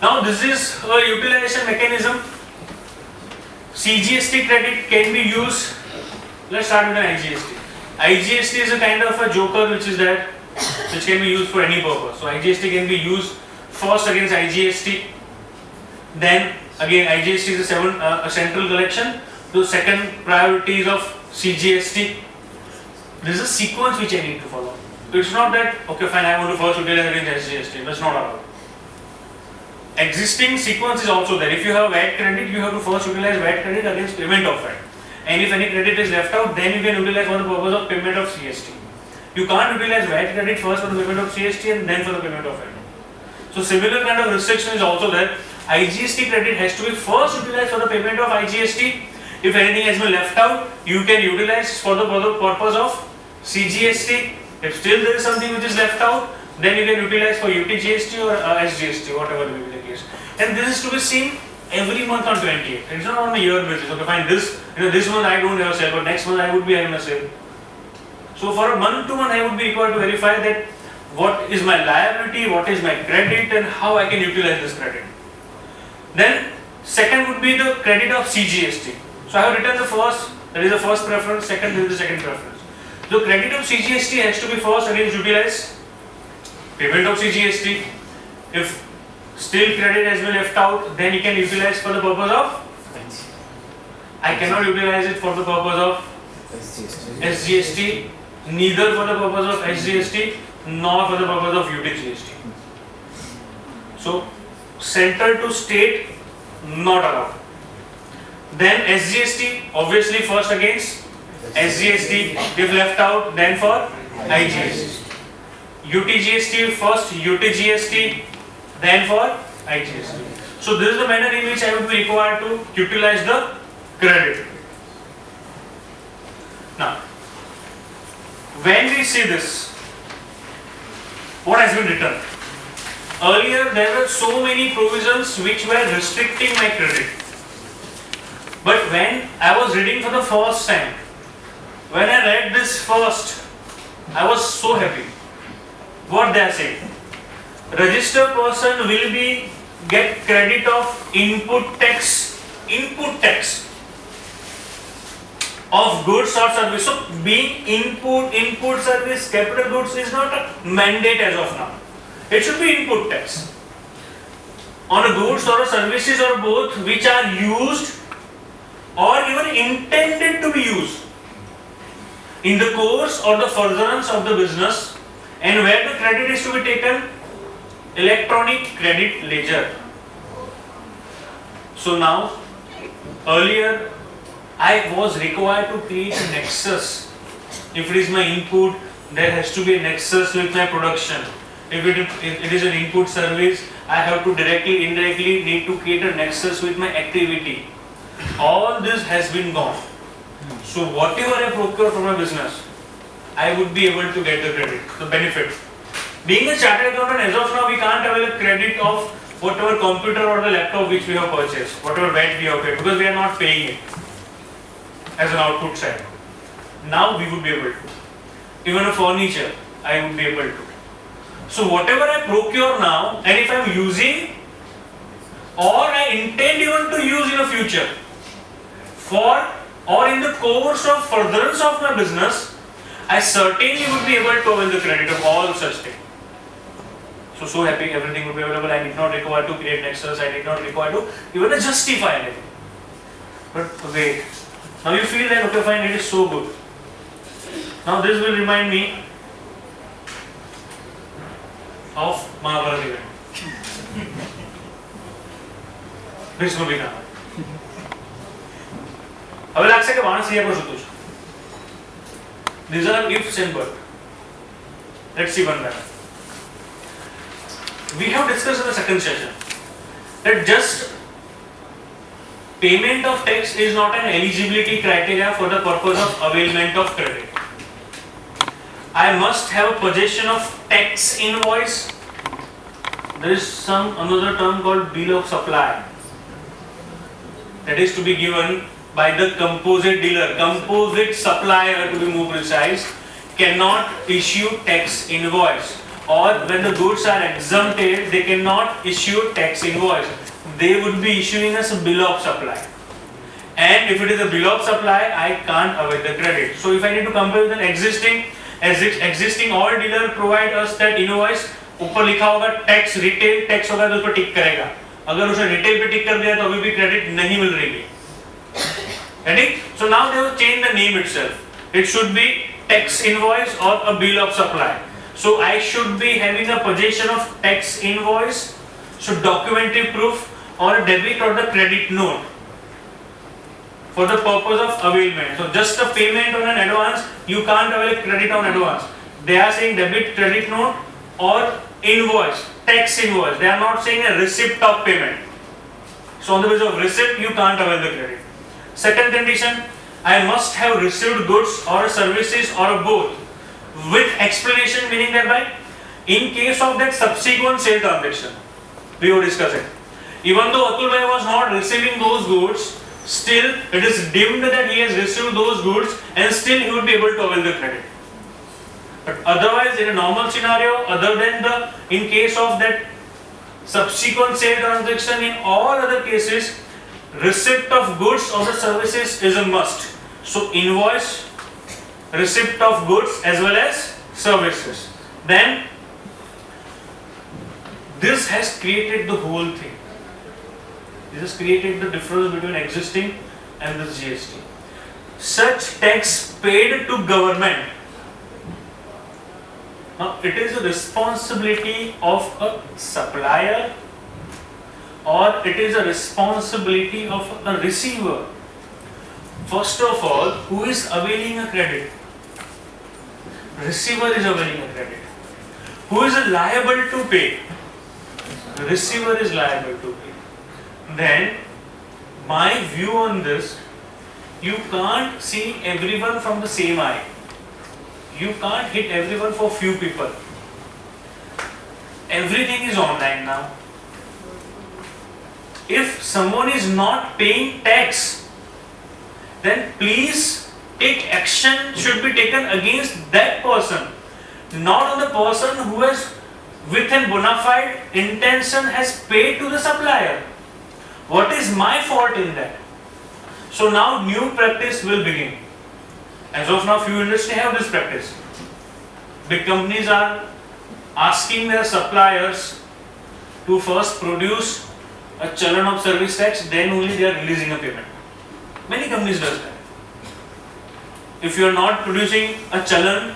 Now this is a utilization mechanism. CGST credit can be used. Let's start with an IGST. IGST is a kind of a joker which is there, which can be used for any purpose. So IGST can be used first against IGST, then again IGST is a central collection. The second priority is of CGST. This is a sequence which I need to follow. It's not that okay fine I want to first utilize against SGST. That's not allowed. Existing sequence is also there. If you have VAT credit, you have to first utilize VAT credit against payment of VAT. And if any credit is left out, then you can utilize for the purpose of payment of CST. You can't utilize VAT credit first for the payment of CST and then for the payment of VAT. So similar kind of restriction is also there. IGST credit has to be first utilized for the payment of IGST. If anything has been left out, you can utilize for the purpose of CGST. If still there is something which is left out, then you can utilize for UTGST or SGST, whatever may be the case. And this is to be seen every month on 28th. It's not on a year basis. Okay, fine. This month I don't have a sale, but next month I would be having a sale. So for a month to month, I would be required to verify that what is my liability, what is my credit, and how I can utilize this credit. Then second would be the credit of CGST. So I have written the first, that is the first preference, second is the second preference. The credit of CGST has to be first against utilized payment of CGST. If still credit has been left out, then you can utilize for the purpose of, I cannot utilize it for the purpose of SGST, neither for the purpose of SGST nor for the purpose of UTGST. So central to state, not allowed. Then SGST, obviously first against SGST, if left out, then for IGST. UTGST first, UTGST, then for IGST. So this is the manner in which I would be required to utilize the credit. Now, when we see this, what has been written? Earlier there were so many provisions which were restricting my credit. But when I was reading for the first time, when I read this first, I was so happy. What they are saying? Registered person will be get credit of input tax of goods or service. So being input service, capital goods is not a mandate as of now. It should be input tax on a goods or a services or both which are used or even intended to be used in the course or the furtherance of the business, and where the credit is to be taken, electronic credit ledger. So now, earlier I was required to create a nexus. If it is my input, there has to be a nexus with my production. If it is an input service, I have to directly, indirectly need to create a nexus with my activity. All this has been gone. So whatever I procure from my business, I would be able to get the credit, the benefit. Being a chartered accountant, as of now, we can't avail a credit of whatever computer or the laptop which we have purchased, whatever VAT we have paid, because we are not paying it as an output side. Now we would be able to. Even a furniture, I would be able to. So whatever I procure now, and if I am using or I intend even to use in the future for or in the course of furtherance of my business, I certainly would be able to avail the credit of all such things. So happy, everything would be available. I did not require to create nexus. I did not require to even justify anything. But wait, now you feel that okay fine, it is so good. Now this will remind me of Mahabharata event. Bhishma Pitama. હવે લાગશે કે માણસ અહીંયા પર સૂતું છે. These are ifs and buts. Let's see one better. We have discussed in the second session that just payment of tax is not an eligibility criteria for the purpose of availment of credit. I must have possession of tax invoice. There is another term called bill of supply that is to be given by the composite dealer. Composite supplier, to be more precise, cannot issue tax invoice. or when the goods are exempted, they cannot issue tax invoice. They would be issuing us a bill of supply. And if it is a bill of supply, I can't avail the credit. So if I need to compare with an existing all dealer provide us that invoice, ऊपर लिखा होगा tax, retail tax होगा तो उस पर टिक करेगा. अगर उसने रिटेल पे टिक कर दिया तो अभी भी क्रेडिट नहीं मिल रही है. So now they will change the name itself. It should be tax invoice or a bill of supply. So I should be having a possession of tax invoice, so documentary proof or a debit or the credit note for the purpose of availment. So just a payment on an advance, you can't avail credit on advance. They are saying debit credit note or invoice, tax invoice. They are not saying a receipt of payment. So on the basis of receipt, you can't avail the credit. Second condition, I must have received goods or services or both with explanation, meaning that by in case of that subsequent sale transaction, we will discuss it. Even though Atul Bhai was not receiving those goods, still it is deemed that he has received those goods and still he would be able to avail the credit. But otherwise, in a normal scenario, other than the in case of that subsequent sale transaction, in all other cases, receipt of goods or the services is a must. So invoice, receipt of goods as well as services. Then this has created the whole thing. This has created the difference between existing and the GST. Such tax paid to government. Now it is a responsibility of a supplier or it is a responsibility of a receiver. First of all, who is availing a credit? Receiver is availing a credit. Who is liable to pay? The receiver is liable to pay. Then, my view on this, you can't see everyone from the same eye. You can't hit everyone for few people. Everything is online now. If someone is not paying tax, then please take action should be taken against that person, not on the person who has with a bona fide intention has paid to the supplier. What is my fault in that? So now new practice will begin. As of now, few industries have this practice. Big companies are asking their suppliers to first produce a challan of service tax, then only they are releasing a payment. Many companies does that. If you are not producing a challan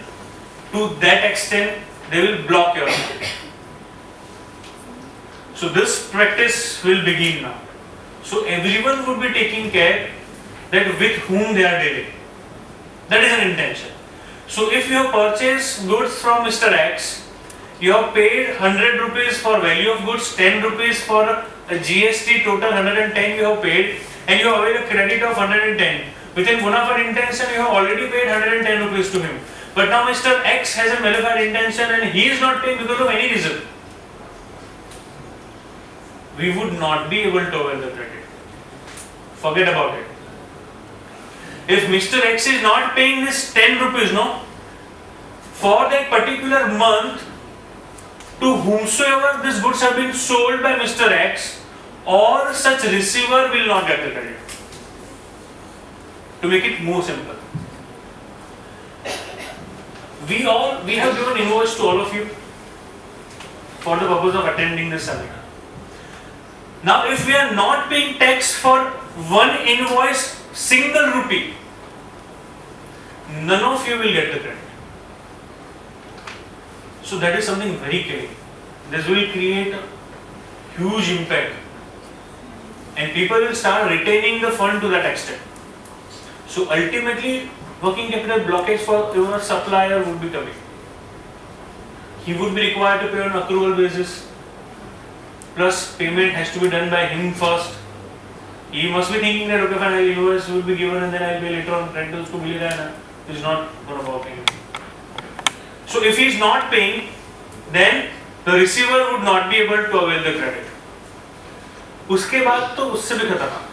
to that extent, they will block your account. So this practice will begin now. So everyone would be taking care that with whom they are dealing. That is an intention. So if you have purchased goods from Mr. X, you have paid 100 rupees for value of goods, 10 rupees for a GST, total 110 you have paid, and you have availed a credit of 110. Within bona fide intention, you have already paid 110 rupees to him. But now Mr. X has a malified intention and he is not paying because of any reason. We would not be able to avail the credit. Forget about it. If Mr. X is not paying this 10 rupees, no, for that particular month, to whomsoever these goods have been sold by Mr. X, or such receiver will not get the credit. To make it more simple, we have given invoice to all of you for the purpose of attending this seminar. Now, if we are not paying tax for one invoice, single rupee, none of you will get the credit. So that is something very clear. This will create a huge impact, and people will start retaining the fund to that extent. So ultimately, working capital blockage for your supplier would be coming. He would be required to pay on accrual basis. Plus, payment has to be done by him first. He must be thinking that okay, fine, invoice will be given and then I will pay later on. Rentals ko mil raha hai na. It's not going to work anymore. So if he is not paying, then the receiver would not be able to avail the credit. उसके बाद तो उससे भी खतरनाक.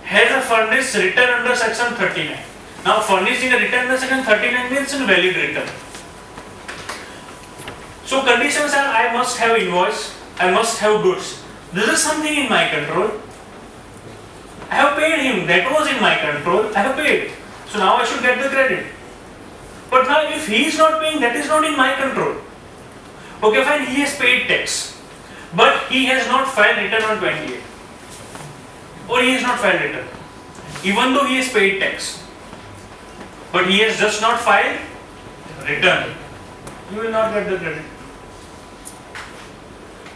Has a furnished return under section 39. Now furnishing a return under section 39 means a valid return. So conditions are I must have invoice, I must have goods. This is something in my control. I have paid him, that was in my control, I have paid. So now I should get the credit. But now if he is not paying, that is not in my control. Okay, fine, he has paid tax, but he has not filed return on 28. Or he has not filed return. Even though he has paid tax, but he has just not filed return, you will not get the credit.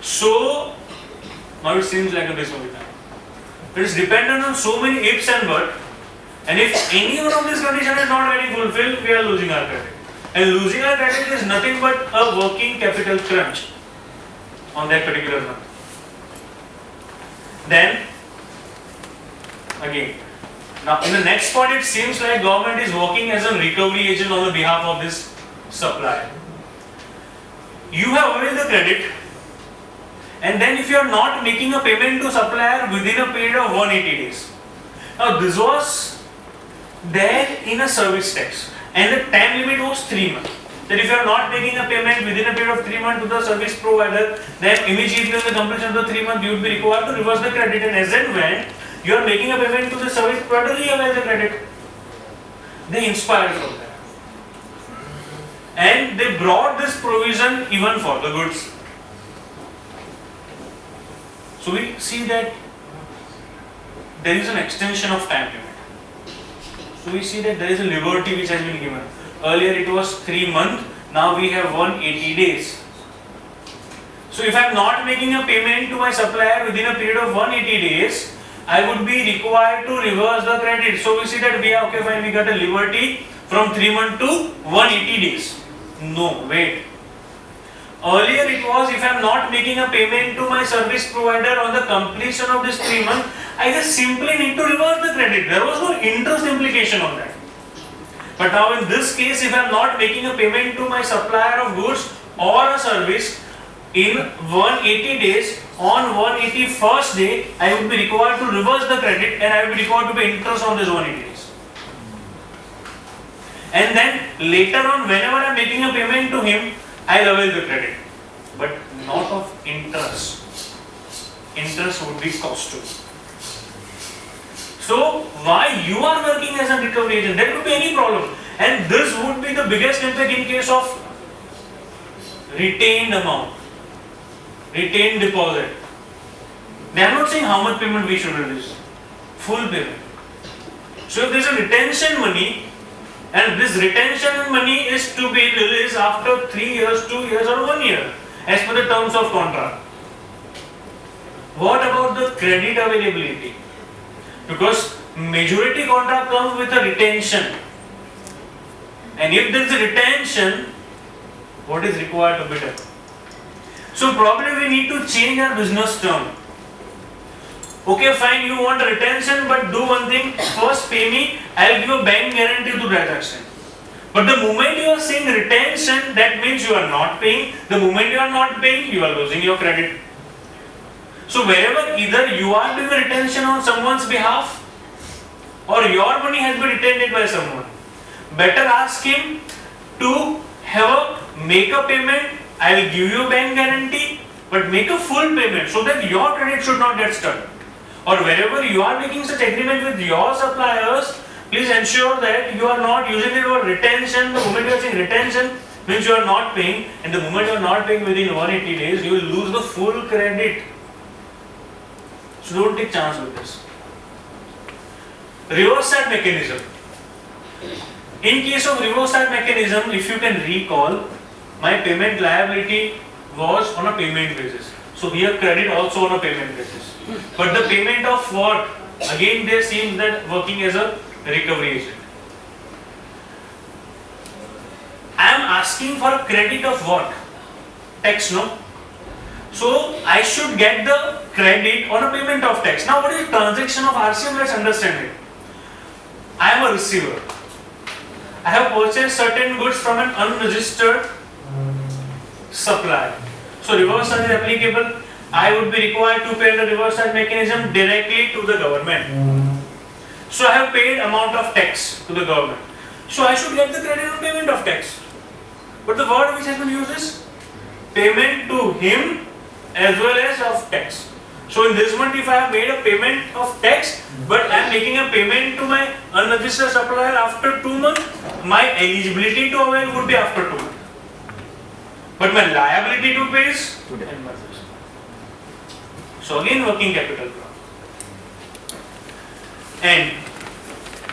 So now it seems like a disobedience. It is dependent on so many ifs and buts, and if any one of these conditions is not getting fulfilled, we are losing our credit. And losing our credit is nothing but a working capital crunch on that particular month. Then again, now in the next point, it seems like government is working as a recovery agent on the behalf of this supplier. You have availed the credit, and then if you are not making a payment to supplier within a period of 180 days. Now this was there in a service tax, and the time limit was 3 months. That if you are not making a payment within a period of 3 months to the service provider, then immediately on the completion of the 3 months you would be required to reverse the credit, and as and when you are making a payment to the service provider, you avail the credit. They inspired from that. And they brought this provision even for the goods. So we see that there is an extension of time limit. So we see that there is a liberty which has been given. Earlier it was 3 months, now we have 180 days. So if I am not making a payment to my supplier within a period of 180 days, I would be required to reverse the credit. So we see that we are okay, fine, we got a liberty from 3 months to 180 days. No, wait. Earlier it was if I am not making a payment to my service provider on the completion of this 3 months, I just simply need to reverse the credit. There was no interest implication on that. But now in this case, if I am not making a payment to my supplier of goods or a service in 180 days, on 181st day, I would be required to reverse the credit, and I would be required to pay interest on this 180 days. And then later on, whenever I am making a payment to him, I will avail the credit, but not of interest. Interest would be cost to me. So why you are working as a recovery agent? There could be any problem, and this would be the biggest impact in case of retained amount, retained deposit. They are not saying how much payment we should release, full payment. So if there is a retention money, and this retention money is to be released after 3 years, 2 years or 1 year as per the terms of contract. What about the credit availability? Because majority contract comes with a retention, and if there is a retention, what is required to be done? So probably we need to change our business term. Okay, fine, you want a retention, but do one thing, first pay me, I will give a bank guarantee to that extent. But the moment you are saying retention, that means you are not paying. The moment you are not paying, you are losing your credit. So wherever either you are doing a retention on someone's behalf, or your money has been retained by someone, better ask him to make a payment. I will give you a bank guarantee, but make a full payment so that your credit should not get stuck. Or wherever you are making such agreement with your suppliers, please ensure that you are not using the word retention. The moment you are saying retention means you are not paying, and the moment you are not paying within 180 days, you will lose the full credit. So don't take chance with this. Reverse side mechanism. In case of reverse side mechanism, if you can recall, my payment liability was on a payment basis. So here credit also on a payment basis. But the payment of what? Again there seems that working as a recovery agent. I am asking for a credit of what? Tax, no? So I should get the credit on a payment of tax. Now what is the transaction of RCM? Let's understand it. I am a receiver. I have purchased certain goods from an unregistered supplier. So reverse charge is applicable. I would be required to pay the reverse charge mechanism directly to the government. So I have paid amount of tax to the government. So I should get the credit on payment of tax. But the word which has been used is payment to him as well as of tax. So in this month, if I have made a payment of tax, but I am making a payment to my unregistered supplier after 2 months, my eligibility to avail would be after 2 months. But my liability to pay is 10 months. So again, working capital problem. And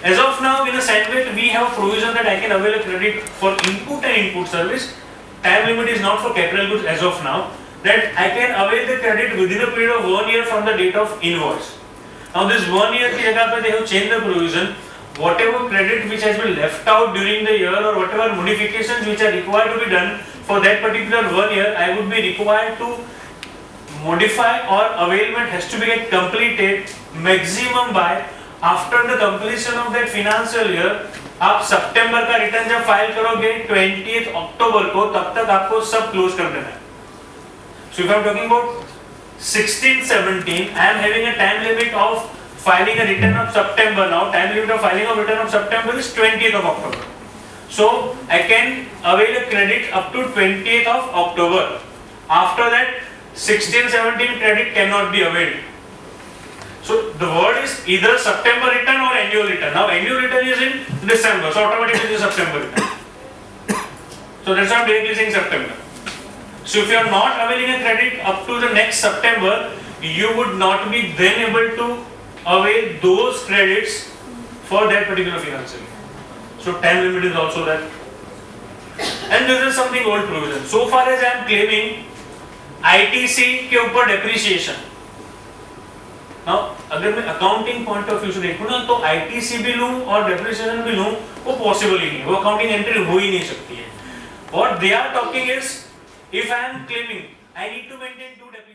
as of now, in a Sandweight, we have provision that I can avail a credit for input and input service. Time limit is not for capital goods as of now. That I can avail the credit within a period of 1 year from the date of invoice. Now this 1 year ki jagah pe they have changed the provision. Whatever credit which has been left out during the year or whatever modifications which are required to be done for that particular 1 year, I would be required to modify or availment has to be get completed maximum by after the completion of that financial year. आप सितंबर का return जब file करोगे 20th अक्टूबर को, तब तक आपको सब close कर देना है. So if I am talking about 16-17, I am having a time limit of filing a return of September. Now time limit of filing of return of September is 20th of October. So I can avail a credit up to 20th of October. After that 16-17 credit cannot be availed. So the word is either September return or annual return. Now annual return is in December, so automatically it is September return. So that's why I am directly saying September. So if you are not availing a credit up to the next September, you would not be then able to avail those credits for that particular financial year. So time limit is also there. And this is something old provision. So far as I am claiming ITC के ऊपर depreciation. Now अगर मैं accounting point of view से देखूँ ना, तो ITC भी लूँ और depreciation भी लूँ, वो possible ही नहीं, वो accounting entry हो ही नहीं सकती है. What they are talking is, if I am claiming, I need to maintain 2 depreciation.